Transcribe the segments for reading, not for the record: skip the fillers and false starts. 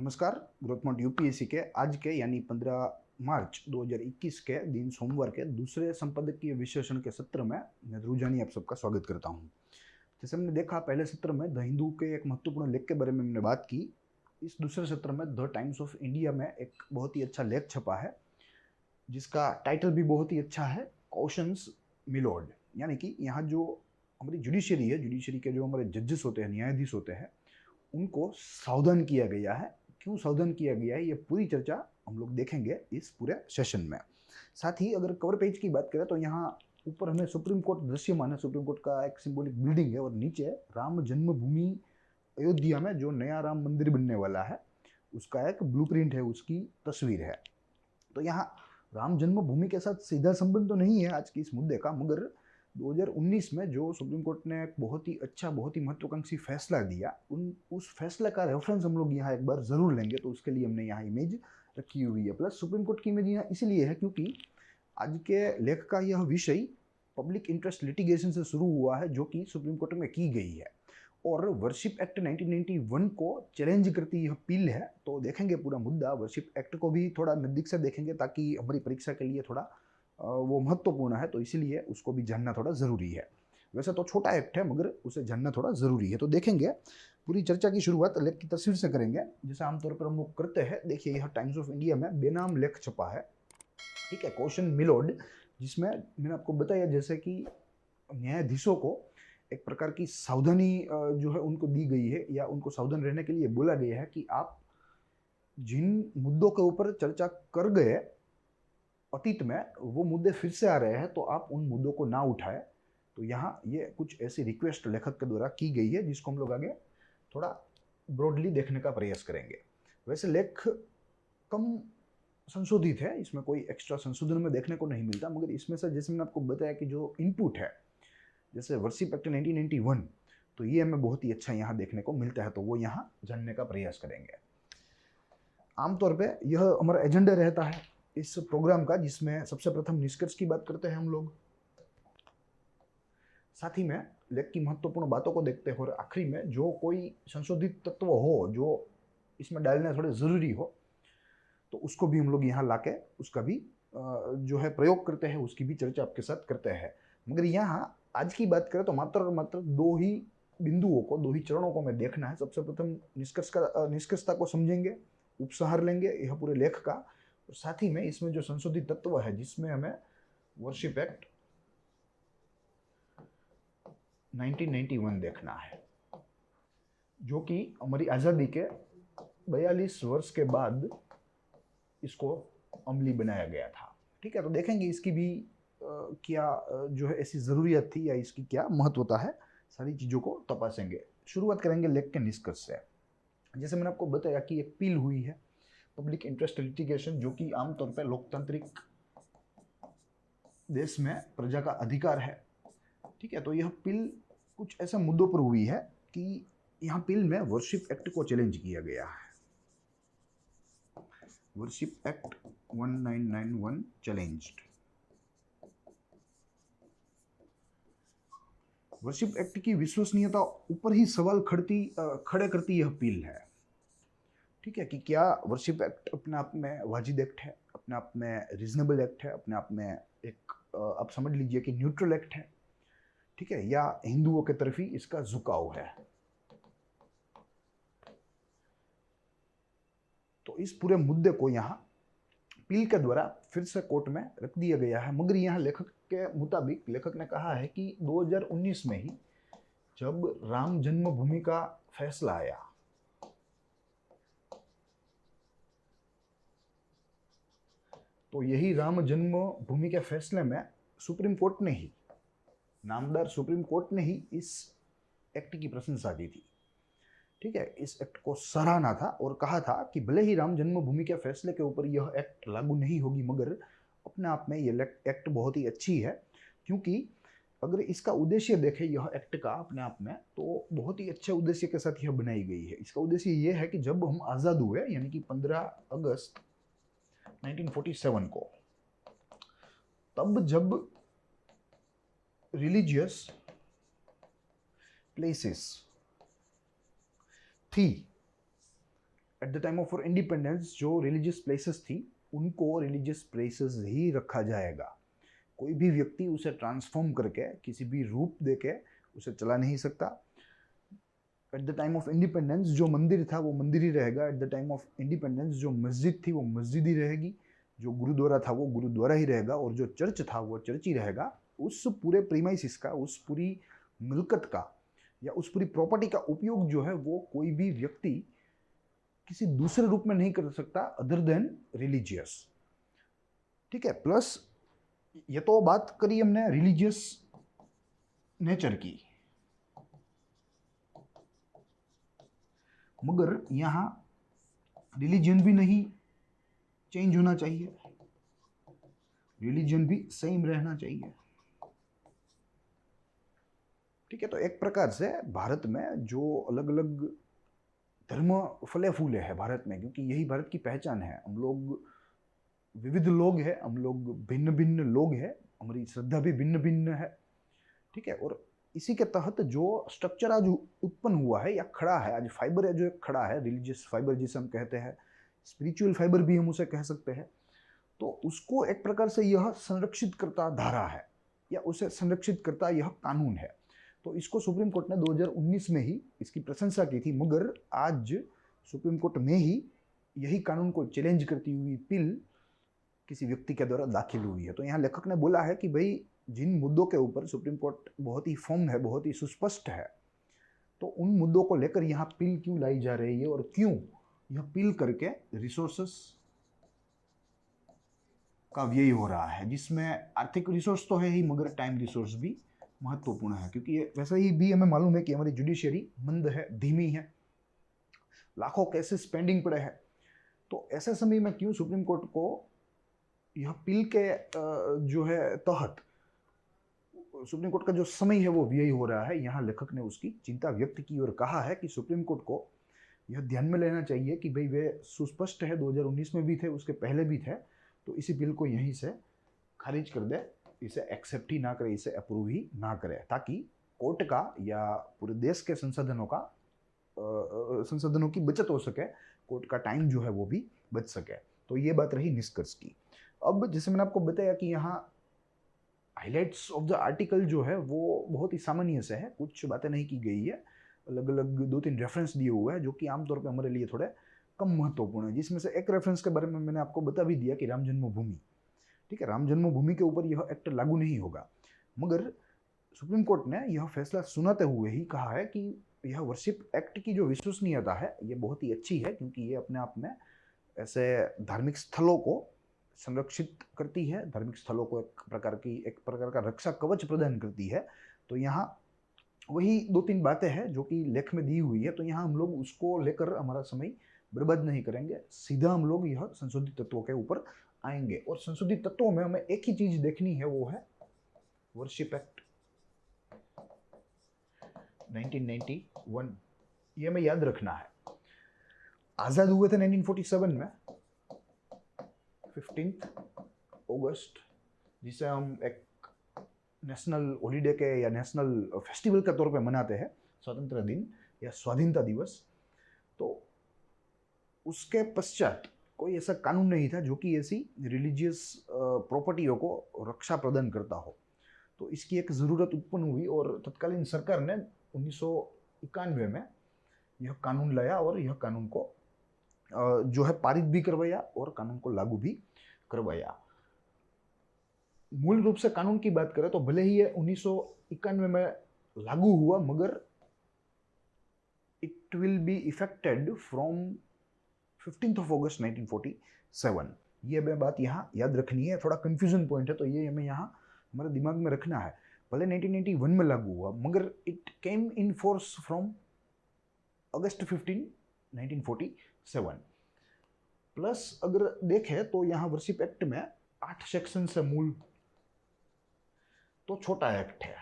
नमस्कार। Growth mode UPSC के आज के यानी 15 मार्च 2021 के दिन सोमवार के दूसरे संपादकीय विश्लेषण के सत्र में मैं ध्रुव जानी आप सबका स्वागत करता हूं। जैसे हमने देखा पहले सत्र में द हिंदू के एक महत्वपूर्ण लेख के बारे में हमने बात की। इस दूसरे सत्र में द टाइम्स ऑफ इंडिया में एक बहुत ही अच्छा लेख छपा है जिसका टाइटल भी बहुत ही अच्छा है, कॉशंस मिलोड। यानी कि यहाँ जो हमारी जुडिशरी है, जुडिशरी के जो हमारे जजेस होते हैं, न्यायाधीश होते हैं, उनको सावधान किया गया है। क्यों सावधान किया गया है, ये पूरी चर्चा हम लोग देखेंगे इस पूरे सेशन में। साथ ही अगर कवर पेज की बात करें तो यहाँ ऊपर हमें सुप्रीम कोर्ट दृश्यमान है। सुप्रीम कोर्ट का एक सिंबॉलिक बिल्डिंग है और नीचे राम जन्मभूमि अयोध्या में जो नया राम मंदिर बनने वाला है उसका एक ब्लूप्रिंट है, उसकी तस्वीर है। तो यहाँ राम जन्मभूमि के साथ सीधा संबंध तो नहीं है आज की इस मुद्दे का, मगर 2019 में जो सुप्रीम कोर्ट ने एक बहुत ही अच्छा, बहुत ही महत्वाकांक्षी फैसला दिया, उस फैसले का रेफरेंस हम लोग यहाँ एक बार जरूर लेंगे। तो उसके लिए हमने यहाँ इमेज रखी हुई है। प्लस सुप्रीम कोर्ट की इमेज यहाँ इसलिए है क्योंकि आज के लेख का यह विषय पब्लिक इंटरेस्ट लिटिगेशन से शुरू हुआ है जो कि सुप्रीम कोर्ट में की गई है और वर्शिप एक्ट 1991 को चैलेंज करती यह पील है। तो देखेंगे पूरा मुद्दा, वर्शिप एक्ट को भी थोड़ा नज़दीक से देखेंगे ताकि हमारी परीक्षा के लिए थोड़ा वो महत्वपूर्ण है, तो इसीलिए उसको भी जानना थोड़ा ज़रूरी है। वैसे तो छोटा एक्ट है मगर उसे जानना थोड़ा ज़रूरी है। तो देखेंगे पूरी चर्चा की शुरुआत लेख की तस्वीर से करेंगे, जैसे आमतौर पर हम लोग करते हैं। देखिए यह टाइम्स ऑफ इंडिया में बेनाम लेख छपा है, ठीक है, क्वेश्चन मिलोड, जिसमें मैंने आपको बताया जैसे कि न्यायाधीशों को एक प्रकार की सावधानी जो है उनको दी गई है या उनको सावधान रहने के लिए बोला गया है कि आप जिन मुद्दों के ऊपर चर्चा कर गए अतीत में, वो मुद्दे फिर से आ रहे हैं तो आप उन मुद्दों को ना उठाएं। तो यहाँ ये कुछ ऐसी रिक्वेस्ट लेखक के द्वारा की गई है जिसको हम लोग आगे थोड़ा ब्रॉडली देखने का प्रयास करेंगे। वैसे लेख कम संशोधित है, इसमें कोई एक्स्ट्रा संशोधन में देखने को नहीं मिलता, मगर इसमें से जैसे मैंने आपको बताया कि जो इनपुट है जैसे वर्शिप एक्ट 1991, तो ये हमें बहुत ही अच्छा यहाँ देखने को मिलता है, तो वो यहाँ जानने का प्रयास करेंगे। आमतौर पे यह हमारा एजेंडा रहता है इस प्रोग्राम का, जिसमें सबसे प्रथम निष्कर्ष की बात करते हैं हम लोग, साथ ही में लेख की महत्वपूर्ण बातों को देखते हैं और आखिरी में जो कोई संशोधित तत्व हो जो इसमें डालने थोड़े ज़रूरी हो तो उसको भी हम लोग यहाँ लाके उसका भी जो है प्रयोग करते हैं, उसकी भी चर्चा आपके साथ करते हैं। मगर यहाँ आज की बात करें तो मात्र और मात्र दो ही बिंदुओं को, दो ही चरणों को हमें देखना है। सबसे प्रथम निष्कर्षता को समझेंगे, उपसंहार लेंगे यह पूरे लेख का, और साथ ही में इसमें जो संशोधित तत्व है जिसमें हमें वर्शिप एक्ट 1991 देखना है, जो कि हमारी आज़ादी के 42 वर्ष के बाद इसको अमली बनाया गया था। ठीक है, तो देखेंगे इसकी भी क्या जो है ऐसी ज़रूरियत थी या इसकी क्या महत्वता है, सारी चीज़ों को तपासेंगे। शुरुआत करेंगे लेख के निष्कर्ष से। जैसे मैंने आपको बताया कि एक पील हुई है पब्लिक इंटरेस्ट लिटिगेशन, जो कि आमतौर पर लोकतांत्रिक देश में प्रजा का अधिकार है। ठीक है, तो यह पील कुछ ऐसे मुद्दों पर हुई है कि यहाँ पील में वर्शिप एक्ट को चैलेंज किया गया है। Worship act 1991 challenged. Worship act की विश्वसनीयता ऊपर ही सवाल खड़े करती यह पील है। ठीक है, कि क्या वर्शिप एक्ट अपने आप में वाजिब एक्ट है, अपने आप में रीजनेबल एक्ट है, अपने आप में एक आप समझ लीजिए कि न्यूट्रल एक्ट है, ठीक है, या हिंदुओं के तरफ ही इसका झुकाव है। तो इस पूरे मुद्दे को यहाँ पील के द्वारा फिर से कोर्ट में रख दिया गया है। मगर यहाँ लेखक के मुताबिक लेखक ने कहा है कि 2019 में ही जब राम जन्मभूमि का फैसला आया, तो यही राम जन्मभूमि के फैसले में सुप्रीम कोर्ट ने ही, नामदार सुप्रीम कोर्ट ने ही इस एक्ट की प्रशंसा की थी। ठीक है, इस एक्ट को सराहना था और कहा था कि भले ही राम जन्मभूमि के फैसले के ऊपर यह एक्ट लागू नहीं होगी, मगर अपने आप में यह एक्ट बहुत ही अच्छी है, क्योंकि अगर इसका उद्देश्य देखें यह एक्ट का अपने आप में, तो बहुत ही अच्छे उद्देश्य के साथ यह बनाई गई है। इसका उद्देश्य यह है कि जब हम आज़ाद हुए, यानी कि 15 अगस्त 1947 को, तब जब रिलीजियस प्लेसेस थी at the time of for independence जो रिलीजियस प्लेसेस थी उनको रिलीजियस प्लेसेस ही रखा जाएगा। कोई भी व्यक्ति उसे ट्रांसफॉर्म करके किसी भी रूप देके उसे चला नहीं सकता। At the time of independence जो मंदिर था वो मंदिर ही रहेगा। At the time of independence जो मस्जिद थी वो मस्जिद ही रहेगी, जो गुरुद्वारा था वो गुरुद्वारा ही रहेगा, और जो चर्च था वो चर्च ही रहेगा। उस पूरे प्रीमाइसिस का, उस पूरी मिल्कत का या उस पूरी प्रॉपर्टी का उपयोग जो है वो कोई भी व्यक्ति किसी दूसरे रूप में नहीं कर सकता अदर देन रिलीजियस। ठीक है। प्लस ये तो बात करी हमने रिलीजियस नेचर की, मगर यहां रिलीजन भी नहीं चेंज होना चाहिए, रिलीजन भी सेम रहना चाहिए। ठीक है। तो एक प्रकार से भारत में जो अलग अलग धर्म फले फूले हैं भारत में, क्योंकि यही भारत की पहचान है। हम लोग विविध लोग हैं, हम लोग भिन्न भिन्न लोग हैं, हमारी श्रद्धा भी भिन्न भिन्न है। ठीक है। और इसी के तहत जो स्ट्रक्चर आज उत्पन्न हुआ है या खड़ा है, आज फाइबर है जो एक खड़ा है, रिलीजियस फाइबर जिसे हम कहते हैं, स्पिरिचुअल फाइबर भी हम उसे कह सकते हैं, तो उसको एक प्रकार से यह संरक्षित करता धारा है या उसे संरक्षित करता यह कानून है। तो इसको सुप्रीम कोर्ट ने 2019 में ही इसकी प्रशंसा की थी, मगर आज सुप्रीम कोर्ट में ही यही कानून को चैलेंज करती हुई पिल किसी व्यक्ति के द्वारा दाखिल हुई है। तो यहाँ लेखक ने बोला है कि भाई जिन मुद्दों के ऊपर सुप्रीम कोर्ट बहुत ही फर्म है, बहुत ही सुस्पष्ट है, तो उन मुद्दों को लेकर यहाँ पिल क्यों लाई जा रही है और क्यों यह पिल करके रिसोर्सेस का व्यय हो रहा है, जिसमें आर्थिक रिसोर्स तो है ही मगर टाइम रिसोर्स भी महत्वपूर्ण है। क्योंकि ये वैसे ही भी हमें मालूम है कि हमारी जुडिशियरी मंद है, धीमी है, लाखों केसेस पेंडिंग पड़े हैं। तो ऐसे समय में क्यों सुप्रीम कोर्ट को यह पिल के जो है तहत सुप्रीम कोर्ट का जो समय है वो व्यय हो रहा है। यहाँ लेखक ने उसकी चिंता व्यक्त की और कहा है कि सुप्रीम कोर्ट को यह ध्यान में लेना चाहिए कि भाई वे सुस्पष्ट है, 2019 में भी थे, उसके पहले भी थे, तो इसी बिल को यहीं से खारिज कर दे, इसे एक्सेप्ट ही ना करे, इसे अप्रूव ही ना करे, ताकि कोर्ट का या पूरे देश के संसाधनों की बचत हो सके, कोर्ट का टाइम जो है वो भी बच सके। तो ये बात रही निष्कर्ष की। अब जैसे मैंने आपको बताया कि यहाँ हाइलाइट्स ऑफ द आर्टिकल जो है वो बहुत ही सामान्य से है, कुछ बातें नहीं की गई है, अलग अलग 2-3 रेफरेंस दिए हुए हैं जो कि आमतौर पे हमारे लिए थोड़े कम महत्वपूर्ण है, जिसमें से एक रेफरेंस के बारे में मैंने आपको बता भी दिया कि राम जन्मभूमि। ठीक है। राम जन्मभूमि के ऊपर यह एक्ट लागू नहीं होगा, मगर सुप्रीम कोर्ट ने यह फैसला सुनाते हुए ही कहा है कि यह वर्शिप एक्ट की जो विश्वसनीयता है ये बहुत ही अच्छी है, क्योंकि ये अपने आप में ऐसे धार्मिक स्थलों को संरक्षित करती है, धार्मिक स्थलों को एक प्रकार का रक्षा कवच प्रदान करती है। तो यहाँ वही 2-3 बातें हैं जो कि लेख में दी हुई है, तो यहाँ हम लोग उसको लेकर हमारा समय बर्बाद नहीं करेंगे, सीधा हम लोग यह संशोधित तत्वों के ऊपर आएंगे। और संशोधित तत्वों में हमें एक ही चीज देखनी है, वो है वर्शिप एक्ट 1991। ये हमें याद रखना है। आजाद हुए थे 1947 में 15 अगस्त, जिसे हम एक नेशनल हॉलीडे के या नेशनल फेस्टिवल के तौर पे मनाते हैं, स्वतंत्र दिन या स्वाधीनता दिवस। तो उसके पश्चात कोई ऐसा कानून नहीं था जो कि ऐसी रिलीजियस प्रॉपर्टियों को रक्षा प्रदान करता हो। तो इसकी एक ज़रूरत उत्पन्न हुई और तत्कालीन सरकार ने 1991 में यह कानून लाया और यह कानून को जो है पारित भी करवाया और कानून को लागू भी करवाया। मूल रूप से कानून की बात करें तो भले ही ये 1991 में लागू हुआ, मगर it will be affected from 15 अगस्त 1947। ये बात यहाँ याद रखनी है, थोड़ा कंफ्यूजन पॉइंट है, तो ये हमें यहाँ हमारे दिमाग में रखना है। भले 1991 में लागू हुआ, मगर it came in force from August 15, 1947। Plus अगर देखें तो यहाँ वर्शिप एक्ट में 8 सेक्शन से मूल, तो छोटा एक्ट है,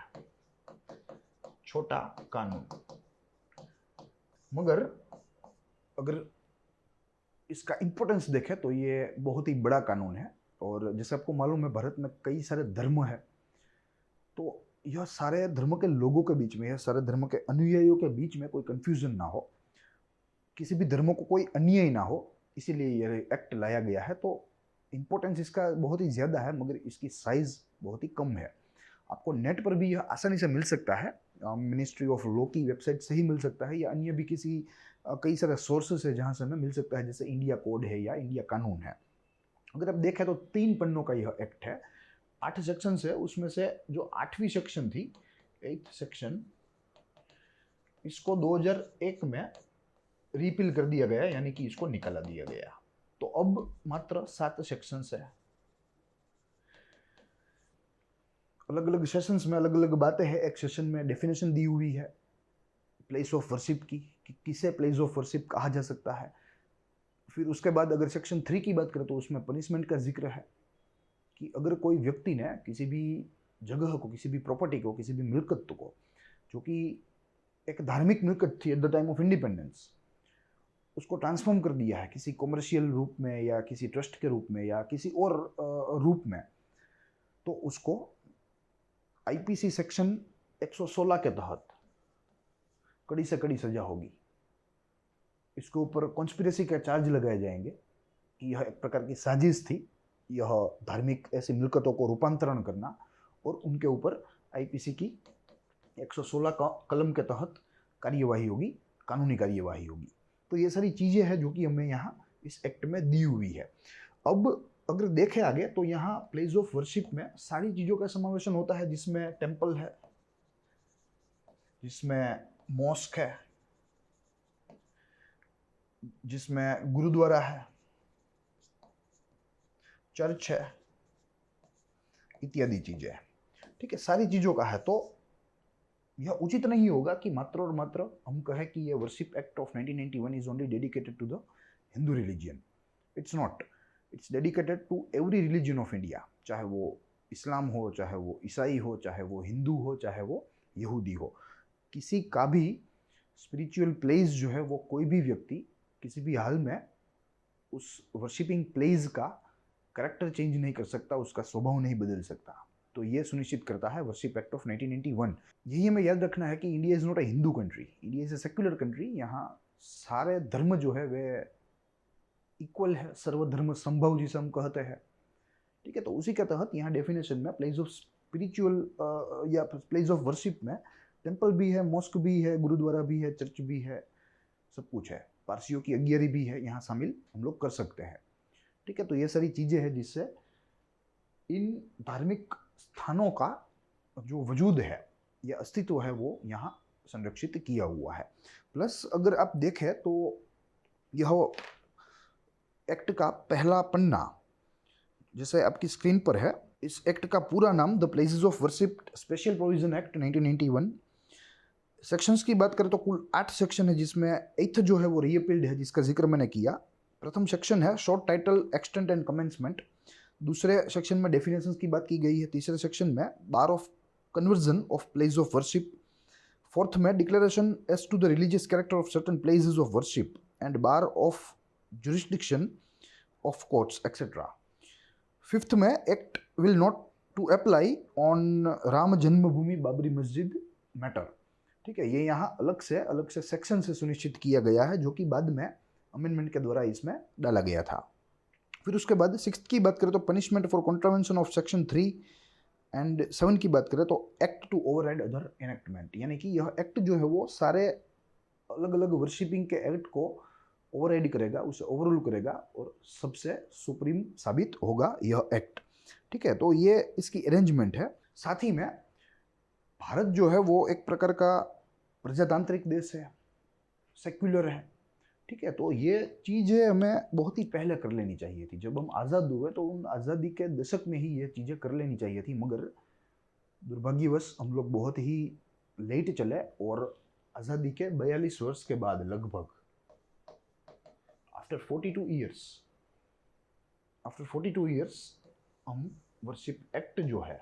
छोटा कानून, मगर अगर इसका इंपॉर्टेंस देखें तो ये बहुत ही बड़ा कानून है। और जैसे आपको मालूम है भारत में कई सारे धर्म है, तो यह सारे धर्म के लोगों के बीच में, यह सारे धर्म के अनुयायियों के बीच में कोई कंफ्यूजन ना हो, किसी भी धर्म को कोई अन्याय ना हो, इसीलिए यह एक्ट लाया गया है। तो इम्पोर्टेंस इसका बहुत ही ज़्यादा है, मगर इसकी साइज़ बहुत ही कम है। आपको नेट पर भी यह आसानी से मिल सकता है, मिनिस्ट्री ऑफ लॉ की वेबसाइट से ही मिल सकता है, या अन्य भी किसी कई सारे सोर्सेस है जहाँ से हमें मिल सकता है, जैसे इंडिया कोड है या इंडिया कानून है। अगर आप देखें तो 3 पन्नों का यह एक्ट है, 8 सेक्शन है। उसमें से जो 8वीं सेक्शन थी, 8th सेक्शन, इसको 2001 में रिपील कर दिया गया, यानी कि इसको निकाला दिया गया। तो अब मात्र 7 सेक्शंस है। अलग अलग सेशंस में अलग अलग बातें हैं। एक सेशन में डेफिनेशन दी हुई है प्लेस ऑफ वर्शिप की, कि किसे प्लेस ऑफ वर्शिप कहा जा सकता है। फिर उसके बाद अगर सेक्शन 3 की बात करें तो उसमें पनिशमेंट का जिक्र है, कि अगर कोई व्यक्ति ने किसी भी जगह को, किसी भी प्रॉपर्टी को, किसी भी मिल्कत को, जो कि एक धार्मिक मिल्कत थी at the time of independence, उसको ट्रांसफॉर्म कर दिया है किसी कॉमर्शियल रूप में या किसी ट्रस्ट के रूप में या किसी और रूप में, तो उसको आईपीसी सेक्शन 116 के तहत कड़ी से कड़ी सजा होगी। इसके ऊपर कॉन्स्पिरेसी के चार्ज लगाए जाएंगे कि यह एक प्रकार की साजिश थी, यह धार्मिक ऐसी मिल्कतों को रूपांतरण करना, और उनके ऊपर आईपीसी की 116 का कलम के तहत कार्यवाही होगी, कानूनी कार्यवाही होगी। तो ये सारी चीज़ें हैं जो कि हमें यहाँ इस एक्ट में दी हुई है। अब अगर देखें आगे तो यहाँ प्लेस ऑफ वर्शिप में सारी चीज़ों का समावेशन होता है, जिसमें टेम्पल है, जिसमें मॉस्क है, जिसमें गुरुद्वारा है, चर्च है, इत्यादि चीजें। ठीक है, सारी चीजों का है। तो यह उचित नहीं होगा कि मात्र और मात्र हम कहें कि यह worship act of 1991 is only dedicated to the Hindu religion. It's not, it's dedicated to every religion of India, चाहे वो इस्लाम हो, चाहे वो ईसाई हो, चाहे वो हिंदू हो, चाहे वो यहूदी हो। किसी का भी स्पिरिचुअल प्लेस जो है वो कोई भी व्यक्ति किसी भी हाल में उस वर्शिपिंग प्लेस का करेक्टर चेंज नहीं कर सकता, उसका स्वभाव नहीं बदल सकता। तो ये सुनिश्चित करता है वर्शिप एक्ट ऑफ 1991। यही हमें याद रखना है कि India is not a Hindu country, India is a secular country. यहाँ सारे धर्म जो है वे इक्वल है, सर्वधर्म संभव जिसे हम कहते हैं। ठीक है, तो उसी के तहत यहाँ डेफिनेशन में प्लेस ऑफ स्पिरिचुअल या प्लेस ऑफ वर्शिप में टेम्पल भी है, मॉस्क भी है, गुरुद्वारा भी है, चर्च भी है, सब कुछ है। पारसियों की अगियारी भी है, यहाँ शामिल हम लोग कर सकते हैं। ठीक है, तो ये सारी चीज़ें हैं जिससे इन धार्मिक स्थानों का जो वजूद है या अस्तित्व है वो यहाँ संरक्षित किया हुआ है। प्लस अगर आप देखें तो यह एक्ट का पहला पन्ना जैसे आपकी स्क्रीन पर है, इस एक्ट का पूरा नाम the places of worship special provision act 1991। Sections की बात करें तो कुल 8 सेक्शन है, जिसमें 8th जो है वो रीअपील्ड है, जिसका जिक्र मैंने किया। प्रथम सेक्शन है short title extent and commencement. दूसरे सेक्शन में डेफिनेशंस की बात की गई है। तीसरे सेक्शन में bar of conversion of place of worship. Fourth में declaration as to the religious character of certain places of worship and bar of jurisdiction of courts etcetera. Fifth में act will not to apply on Ram Janmabhoomi Babri मस्जिद matter. ठीक है, ये यहाँ अलग से section से सुनिश्चित किया गया है, जो कि बाद में अमेंडमेंट के द्वारा इसमें डाला गया था। फिर उसके बाद 6th की बात करें तो punishment for contravention of section 3 and 7 की बात करें तो act to override other enactment, यानी कि यह एक्ट जो है वो सारे अलग अलग वर्शिपिंग के एक्ट को ओवरराइड करेगा, उसे ओवररूल करेगा और सबसे सुप्रीम साबित होगा यह एक्ट। ठीक है, तो ये इसकी अरेंजमेंट है। साथ ही में भारत जो है वो एक प्रकार का प्रजातांत्रिक देश है, सेक्युलर है। ठीक है, तो ये चीज़ें हमें बहुत ही पहले कर लेनी चाहिए थी। जब हम आज़ाद हुए तो उन आज़ादी के दशक में ही ये चीज़ें कर लेनी चाहिए थी, मगर दुर्भाग्यवश हम लोग बहुत ही लेट चले और आज़ादी के 42 वर्ष के बाद लगभग आफ्टर 42 ईयर्स हम वर्शिप एक्ट जो है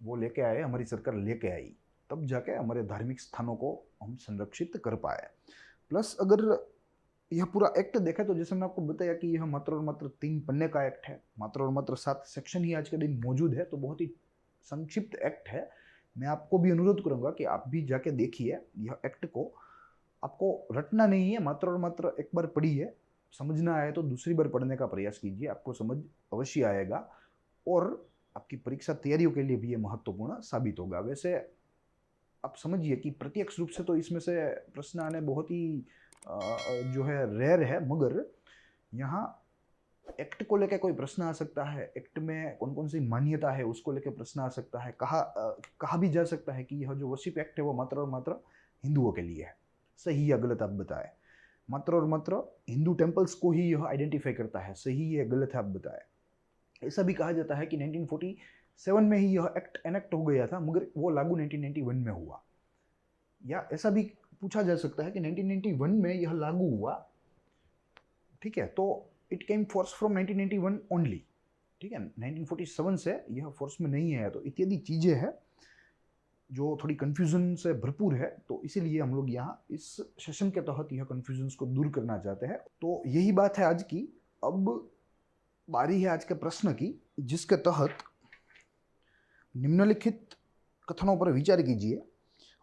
वो लेके आए, हमारी सरकार लेके आई, तब जाके हमारे धार्मिक स्थानों को हम संरक्षित कर पाए। प्लस अगर यह पूरा एक्ट देखा तो जैसे मैंने आपको बताया कि यह मात्र और मात्र 3 पन्ने का एक्ट है, मात्र और मात्र 7 सेक्शन ही आज के दिन मौजूद है, तो बहुत ही संक्षिप्त एक्ट है। मैं आपको भी अनुरोध करूंगा कि आप भी जाके देखिए यह एक्ट को, आपको रटना नहीं है, मात्र और मात्र एक बार पढ़िए, समझना आए तो दूसरी बार पढ़ने का प्रयास कीजिए, आपको समझ अवश्य आएगा और आपकी परीक्षा तैयारियों के लिए भी ये महत्वपूर्ण साबित होगा। वैसे आप समझिए कि प्रत्यक्ष रूप से तो इसमें से प्रश्न आने बहुत ही जो है रेयर है, मगर यहाँ एक्ट को लेकर कोई प्रश्न आ सकता है, एक्ट में कौन कौन सी मान्यता है उसको लेकर प्रश्न आ सकता है, कहा भी जा सकता है कि यह जो वर्शिप एक्ट है वो मात्र और मात्र हिंदुओं के लिए है, सही या गलत आप बताएं। मात्र और मात्र हिंदू टेम्पल्स को ही यह आइडेंटिफाई करता है, सही या गलत है आप बताएं। ऐसा भी कहा जाता है कि 1947 में ही यह एक्ट एनेक्ट हो गया था, मगर वो लागू 1991 में हुआ। या ऐसा भी पूछा जा सकता है कि 1991 में यह लागू हुआ, ठीक है, तो it came force from 1991 only, ठीक है, 1947 से यह फोर्स में नहीं आया। तो इत्यादि चीजें हैं जो थोड़ी कंफ्यूजन से भरपूर है, तो इसीलिए हम लोग यहाँ इस सेशन के तहत यह कंफ्यूजन को दूर करना चाहते हैं। तो यही बात है आज की। अब बारी है आज के प्रश्न की, जिसके तहत निम्नलिखित कथनों पर विचार कीजिए।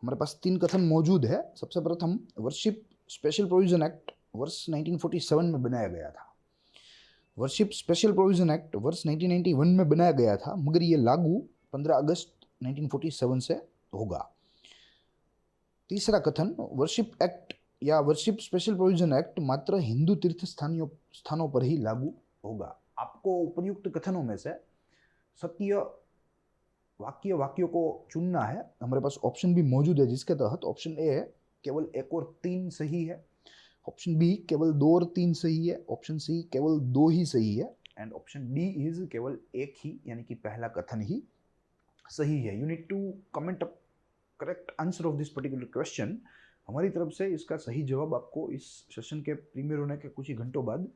हमारे पास 3 कथन मौजूद है। सबसे प्रथम, वर्शिप स्पेशल प्रोविजन एक्ट वर्ष 1947 में बनाया गया था। वर्शिप स्पेशल प्रोविजन एक्ट वर्ष 1991 में बनाया गया था, मगर ये लागू 15 अगस्त 1947 से होगा। तीसरा कथन, वर्शिप एक्ट या वर्शिप स्पेशल प्रोविजन एक्ट मात्र हिंदू तीर्थ स्थानों पर ही लागू होगा। आपको उपयुक्त कथनों में से सत्य वाक्यों को चुनना है। हमारे पास ऑप्शन भी मौजूद है, जिसके तहत ऑप्शन ए है केवल 1 और 3 सही है, ऑप्शन बी केवल 2 और 3 सही है, ऑप्शन सी केवल 2 ही सही है, एंड ऑप्शन डी इज केवल 1 ही, यानी कि पहला कथन ही सही है। You need to comment a correct answer of this particular question. हमारी तरफ से इसका सही जवाब आपको इस सेशन के प्रीमियर होने के कुछ ही घंटों बाद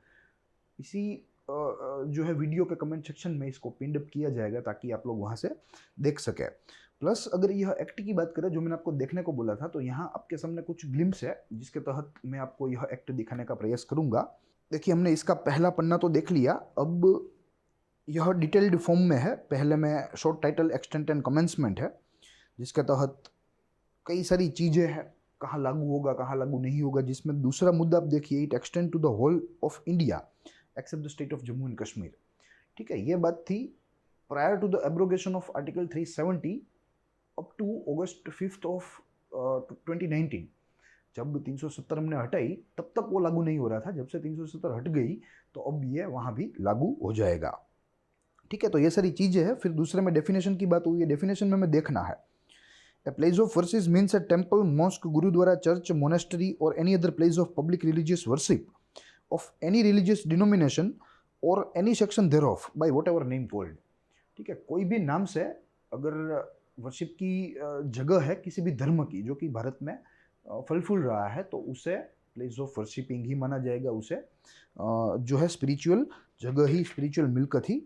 इसी जो है वीडियो के कमेंट सेक्शन में इसको पिन अप किया जाएगा, ताकि आप लोग वहाँ से देख सकें। प्लस अगर यह एक्ट की बात करें जो मैंने आपको देखने को बोला था, तो यहाँ आपके सामने कुछ ग्लिम्स है जिसके तहत मैं आपको यह एक्ट दिखाने का प्रयास करूंगा। देखिए, हमने इसका पहला पन्ना तो देख लिया, अब यह डिटेल्ड फॉर्म में है। पहले में short title, extent and commencement है, जिसके तहत कई सारी चीज़ें हैं, कहाँ लागू होगा कहाँ लागू नहीं होगा। जिसमें दूसरा मुद्दा आप देखिए, it extend to the whole of India except the state of Jammu and Kashmir. ठीक है, ये बात थी prior to the abrogation of article 370 up to August 5 of 2019। जब 370 हमने हटाई तब तक वो लागू नहीं हो रहा था, जब से 370 हट गई तो अब ये वहाँ भी लागू हो जाएगा। ठीक है, तो ये सारी चीज़ें हैं। फिर दूसरे में डेफिनेशन की बात हुई है। डेफिनेशन में हमें देखना है, A place of worship means a temple, mosque, gurudwara, church, monastery or any other place of public religious worship of any religious denomination or any section thereof by whatever name called। ठीक है, कोई भी नाम से अगर worship की जगह है किसी भी धर्म की जो कि भारत में फल फूल रहा है, तो उसे प्लेस ऑफ वर्शिपिंग ही माना जाएगा, उसे जो है स्पिरिचुअल जगह ही, स्पिरिचुअल मिलकत ही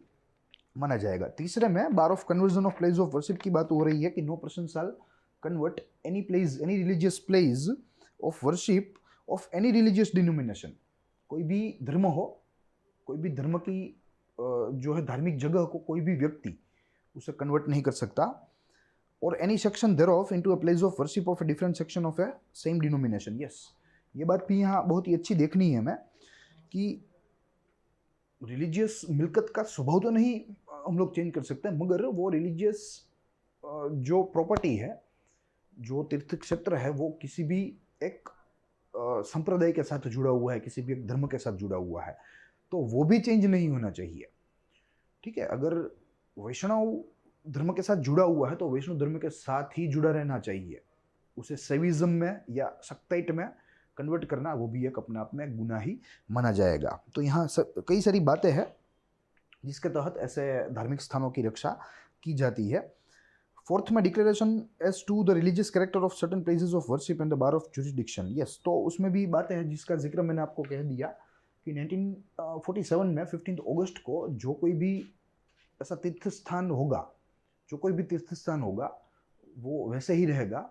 माना जाएगा। तीसरे में bar of conversion of place of worship की बात हो रही है कि no person shall convert any place, any religious place of worship of any religious denomination. कोई भी धर्म हो, कोई भी धर्म की जो है धार्मिक जगह को कोई भी व्यक्ति उसे कन्वर्ट नहीं कर सकता। और any section there of into a place of worship of a different section of a same denomination. Yes, ये बात भी यहाँ बहुत ही अच्छी देखनी है हमें कि रिलीजियस मिलकत का स्वभाव तो नहीं हम लोग चेंज कर सकते हैं, मगर वो रिलीजियस जो प्रॉपर्टी है, जो तीर्थ क्षेत्र है, वो किसी भी एक संप्रदाय के साथ जुड़ा हुआ है, किसी भी एक धर्म के साथ जुड़ा हुआ है, तो वो भी चेंज नहीं होना चाहिए। ठीक है, अगर वैष्णव धर्म के साथ जुड़ा हुआ है तो वैष्णव धर्म के साथ ही जुड़ा रहना चाहिए। उसे शैविज्म में या सक्ताइट में कन्वर्ट करना वो भी एक अपने आप में गुनाह ही माना जाएगा। तो यहाँ कई सारी बातें हैं जिसके तहत ऐसे धार्मिक स्थानों की रक्षा की जाती है। फोर्थ में declaration as to the religious character of certain places of worship and the bar of jurisdiction. Yes, तो उसमें भी बातें हैं जिसका जिक्र मैंने आपको कह दिया कि 1947 में 15 अगस्त को जो कोई भी ऐसा तीर्थ स्थान होगा, जो कोई भी तीर्थ स्थान होगा वो वैसे ही रहेगा।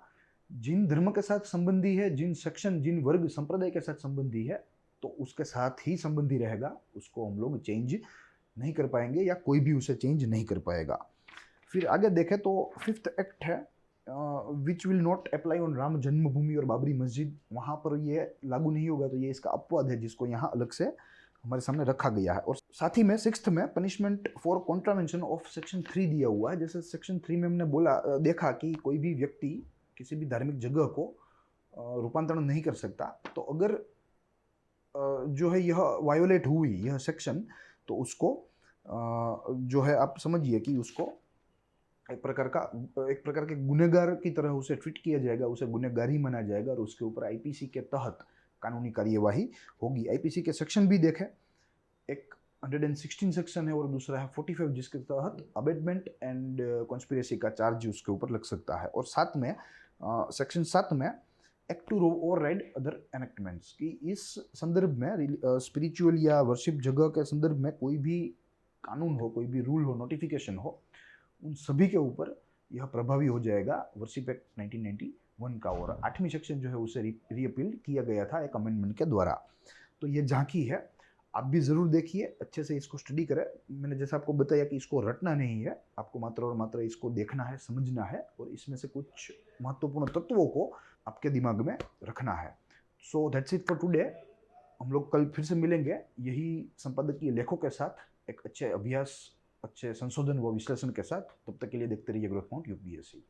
जिन धर्म के साथ संबंधी है, जिन सेक्शन, जिन वर्ग संप्रदाय के साथ संबंधी है, तो उसके साथ ही संबंधी रहेगा, उसको हम लोग चेंज नहीं कर पाएंगे या कोई भी उसे चेंज नहीं कर पाएगा। फिर आगे देखें तो 5th एक्ट है which will not apply on Ram जन्मभूमि और बाबरी मस्जिद, वहाँ पर ये लागू नहीं होगा, तो ये इसका अपवाद है जिसको यहाँ अलग से हमारे सामने रखा गया है। और साथ ही में 6th में punishment for contravention of section 3 दिया हुआ है। जैसे सेक्शन 3 में हमने देखा कि कोई भी व्यक्ति किसी भी धार्मिक जगह को रूपांतरण नहीं कर सकता, तो अगर जो है यह वायोलेट हुई यह सेक्शन, तो उसको जो है आप समझिए कि उसको एक प्रकार के गुनहगार की तरह उसे ट्रीट किया जाएगा, उसे गुनहगार ही माना जाएगा और उसके ऊपर आईपीसी के तहत कानूनी कार्यवाही होगी। आईपीसी के सेक्शन भी देखें, एक 116 सेक्शन है और दूसरा है 45, जिसके तहत अबेटमेंट एंड कॉन्स्पिरेसी का चार्ज उसके ऊपर लग सकता है। और साथ में सेक्शन 7 में एक्ट टू ओवरराइड अदर एनेक्टमेंट्स की इस संदर्भ में स्पिरिचुअल या वर्शिप जगह के संदर्भ में कोई भी कानून हो, कोई भी रूल हो, नोटिफिकेशन हो, उन सभी के ऊपर यह प्रभावी हो जाएगा वर्शिप एक्ट 1991 का। और 8वीं सेक्शन जो है उसे रीअपील किया गया था एक अमेंडमेंट के द्वारा। तो ये झांकी है, आप भी ज़रूर देखिए, अच्छे से इसको स्टडी करें। मैंने जैसा आपको बताया कि इसको रटना नहीं है, आपको मात्र और मात्र इसको देखना है, समझना है और इसमें से कुछ महत्वपूर्ण तत्वों को आपके दिमाग में रखना है। So that's it for today. हम लोग कल फिर से मिलेंगे यही संपादकीय लेखों के साथ, एक अच्छे अभ्यास, अच्छे संशोधन व विश्लेषण के साथ। तब तक के लिए देखते रहिए ग्रोथ पॉइंट यूपीएससी।